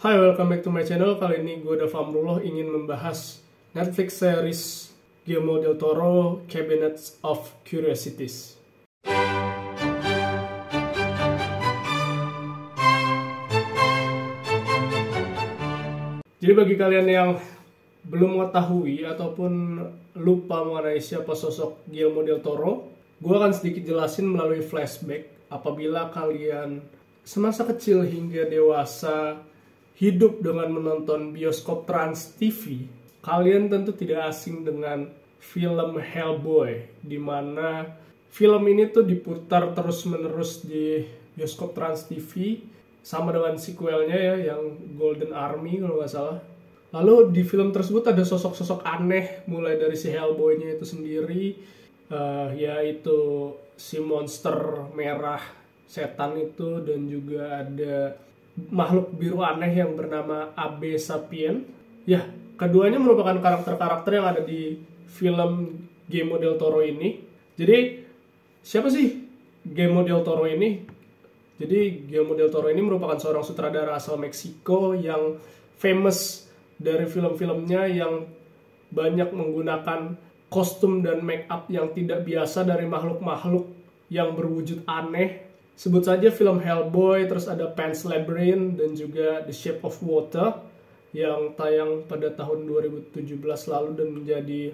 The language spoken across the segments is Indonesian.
Hai, welcome back to my channel. Kali ini gue Dafa Amrullah ingin membahas Netflix series Guillermo del Toro, Cabinet of Curiosities. Jadi bagi kalian yang belum mengetahui ataupun lupa mengenai siapa sosok Guillermo del Toro, gue akan sedikit jelasin melalui flashback apabila kalian semasa kecil hingga dewasa hidup dengan menonton bioskop Trans TV, kalian tentu tidak asing dengan film Hellboy, di mana film ini tuh diputar terus-menerus di bioskop Trans TV, sama dengan sequelnya ya, yang Golden Army kalau nggak salah. Lalu di film tersebut ada sosok-sosok aneh, mulai dari si Hellboy-nya itu sendiri, yaitu si monster merah setan itu, dan juga ada makhluk biru aneh yang bernama Abe Sapien. Ya, keduanya merupakan karakter-karakter yang ada di film Guillermo del Toro ini. Jadi, siapa sih Guillermo del Toro ini? Jadi, Guillermo del Toro ini merupakan seorang sutradara asal Meksiko yang famous dari film-filmnya yang banyak menggunakan kostum dan make up yang tidak biasa dari makhluk-makhluk yang berwujud aneh. Sebut saja film Hellboy, terus ada Pan's Labyrinth, dan juga The Shape of Water yang tayang pada tahun 2017 lalu dan menjadi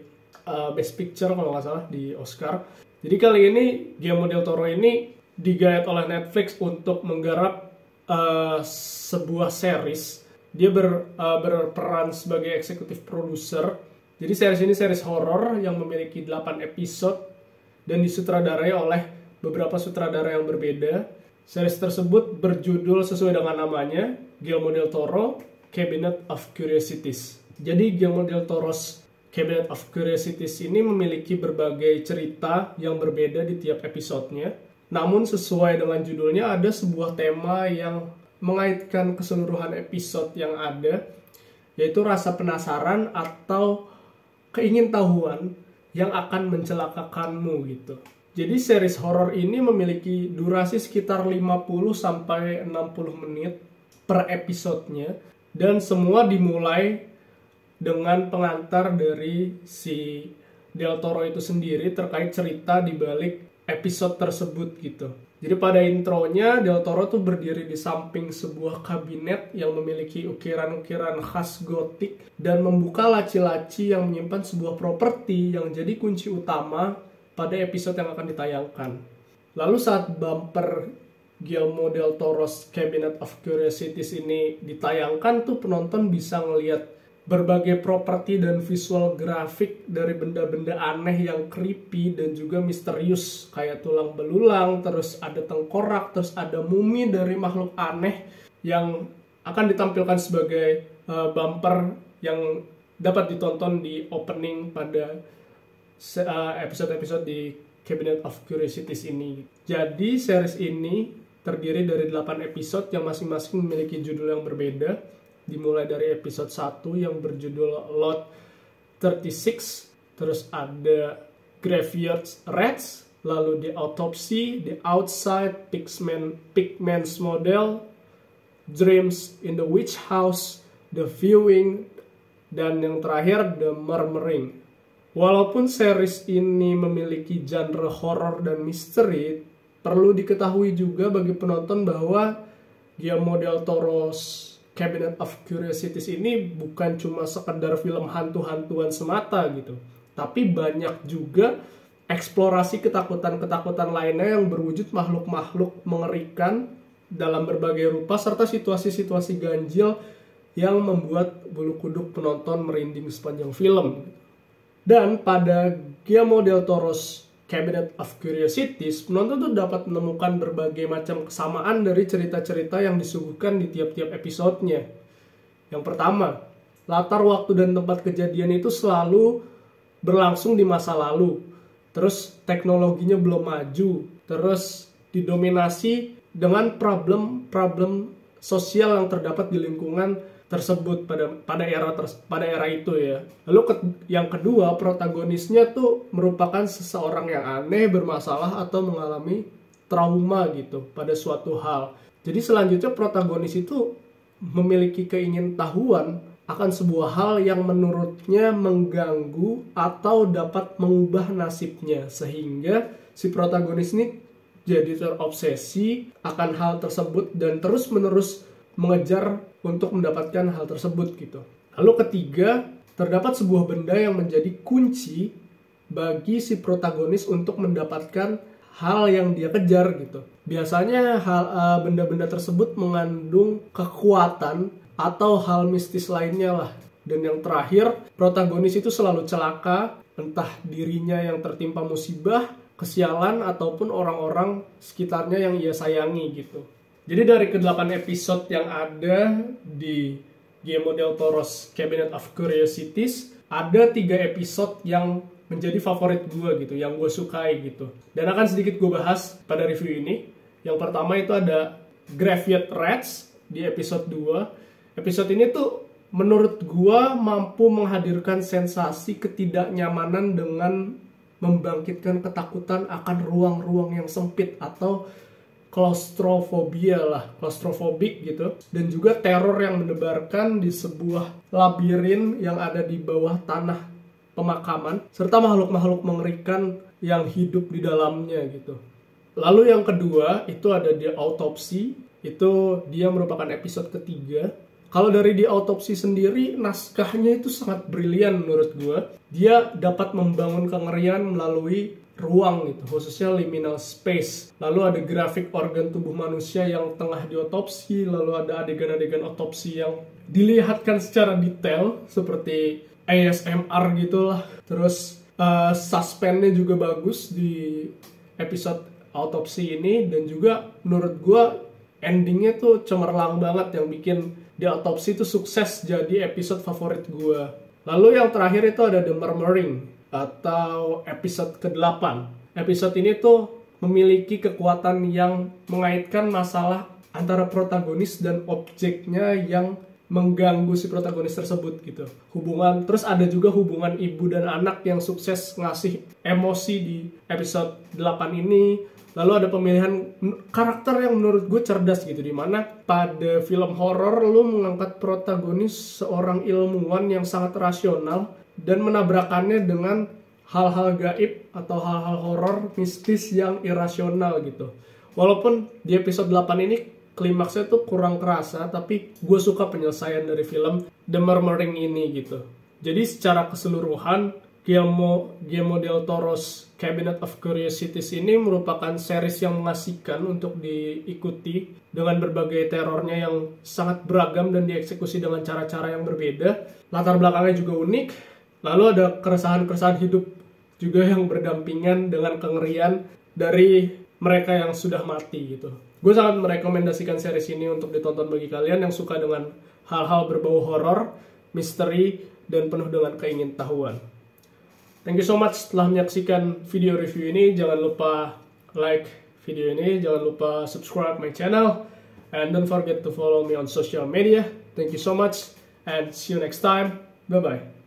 Best Picture kalau nggak salah di Oscar. Jadi kali ini Guillermo del Toro ini digayat oleh Netflix untuk menggarap sebuah series. Dia berperan sebagai eksekutif produser. Jadi series ini series horor yang memiliki 8 episode dan disutradarai oleh beberapa sutradara yang berbeda. Series tersebut berjudul sesuai dengan namanya, Guillermo del Toro, Cabinet of Curiosities. Jadi Guillermo del Toro's Cabinet of Curiosities ini memiliki berbagai cerita yang berbeda di tiap episodenya. Namun sesuai dengan judulnya ada sebuah tema yang mengaitkan keseluruhan episode yang ada, yaitu rasa penasaran atau keingintahuan yang akan mencelakakanmu gitu. Jadi series horor ini memiliki durasi sekitar 50-60 menit per episodenya, dan semua dimulai dengan pengantar dari si Del Toro itu sendiri terkait cerita di balik episode tersebut gitu. Jadi pada intronya Del Toro tuh berdiri di samping sebuah kabinet yang memiliki ukiran-ukiran khas gotik dan membuka laci-laci yang menyimpan sebuah properti yang jadi kunci utama pada episode yang akan ditayangkan. Lalu saat bumper Guillermo del Toro's Cabinet of Curiosities ini ditayangkan tuh penonton bisa ngelihat berbagai properti dan visual grafik dari benda-benda aneh yang creepy dan juga misterius, kayak tulang belulang, terus ada tengkorak, terus ada mumi dari makhluk aneh yang akan ditampilkan sebagai bumper yang dapat ditonton di opening pada episode-episode di Cabinet of Curiosities ini. Jadi series ini terdiri dari 8 episode yang masing-masing memiliki judul yang berbeda. Dimulai dari episode 1 yang berjudul Lot 36, terus ada Graveyard Rats, lalu The Autopsy, The Outside, Pigman's Model, Dreams in the Witch House, The Viewing, dan yang terakhir The Murmuring. Walaupun series ini memiliki genre horor dan misteri, perlu diketahui juga bagi penonton bahwa Guillermo del Toro's Cabinet of Curiosities ini bukan cuma sekedar film hantu-hantuan semata gitu, tapi banyak juga eksplorasi ketakutan-ketakutan lainnya yang berwujud makhluk-makhluk mengerikan dalam berbagai rupa, serta situasi-situasi ganjil yang membuat bulu kuduk penonton merinding sepanjang film. Dan pada Guillermo del Toro's Cabinet of Curiosities, penonton tuh dapat menemukan berbagai macam kesamaan dari cerita-cerita yang disuguhkan di tiap-tiap episodenya. Yang pertama, latar waktu dan tempat kejadian itu selalu berlangsung di masa lalu. Terus teknologinya belum maju. Terus didominasi dengan problem sosial yang terdapat di lingkungan tersebut pada era itu ya. Lalu yang kedua, protagonisnya tuh merupakan seseorang yang aneh, bermasalah atau mengalami trauma gitu pada suatu hal. Jadi selanjutnya protagonis itu memiliki keingintahuan akan sebuah hal yang menurutnya mengganggu atau dapat mengubah nasibnya, sehingga si protagonis ini jadi terobsesi akan hal tersebut dan terus-menerus mengejar untuk mendapatkan hal tersebut gitu. Lalu ketiga, terdapat sebuah benda yang menjadi kunci bagi si protagonis untuk mendapatkan hal yang dia kejar gitu. Biasanya benda-benda tersebut mengandung kekuatan atau hal mistis lainnya lah. Dan yang terakhir, protagonis itu selalu celaka, entah dirinya yang tertimpa musibah, kesialan, ataupun orang-orang sekitarnya yang ia sayangi gitu. Jadi dari ke-8 episode yang ada di Guillermo del Toro's Cabinet of Curiosities, ada 3 episode yang menjadi favorit gue gitu, yang gue sukai gitu. Dan akan sedikit gue bahas pada review ini. Yang pertama itu ada Graveyard Rats di episode 2. Episode ini tuh menurut gua mampu menghadirkan sensasi ketidaknyamanan dengan membangkitkan ketakutan akan ruang-ruang yang sempit atau klaustrofobia lah, klaustrofobik gitu. Dan juga teror yang mendebarkan di sebuah labirin yang ada di bawah tanah pemakaman, serta makhluk-makhluk mengerikan yang hidup di dalamnya gitu. Lalu yang kedua itu ada The Autopsy, itu dia merupakan episode ketiga. Kalau dari The Autopsy sendiri, naskahnya itu sangat brilian menurut gue. Dia dapat membangun kengerian melalui ruang gitu, khususnya liminal space. Lalu ada grafik organ tubuh manusia yang tengah diotopsi, lalu ada adegan-adegan otopsi yang dilihatkan secara detail seperti ASMR gitulah. Terus suspense-nya juga bagus di episode autopsi ini, dan juga menurut gue endingnya tuh cemerlang banget yang bikin The Autopsy itu sukses jadi episode favorit gue. Lalu yang terakhir itu ada The Murmuring atau episode ke-8. Episode ini tuh memiliki kekuatan yang mengaitkan masalah antara protagonis dan objeknya yang mengganggu si protagonis tersebut gitu. Terus ada juga hubungan ibu dan anak yang sukses ngasih emosi di episode 8 ini. Lalu ada pemilihan karakter yang menurut gue cerdas gitu, dimana pada film horor lu mengangkat protagonis seorang ilmuwan yang sangat rasional dan menabrakannya dengan hal-hal gaib atau hal-hal horor mistis yang irasional gitu. Walaupun di episode 8 ini klimaksnya tuh kurang kerasa, tapi gue suka penyelesaian dari film The Murmuring ini gitu. Jadi secara keseluruhan Guillermo del Toro's Cabinet of Curiosities ini merupakan series yang mengasihkan untuk diikuti dengan berbagai terornya yang sangat beragam dan dieksekusi dengan cara-cara yang berbeda. Latar belakangnya juga unik. Lalu ada keresahan-keresahan hidup juga yang berdampingan dengan kengerian dari mereka yang sudah mati gitu. Gue sangat merekomendasikan series ini untuk ditonton bagi kalian yang suka dengan hal-hal berbau horor, misteri, dan penuh dengan keingintahuan. Thank you so much telah menyaksikan video review ini. Jangan lupa like video ini, jangan lupa subscribe my channel, and don't forget to follow me on social media. Thank you so much, and see you next time. Bye-bye.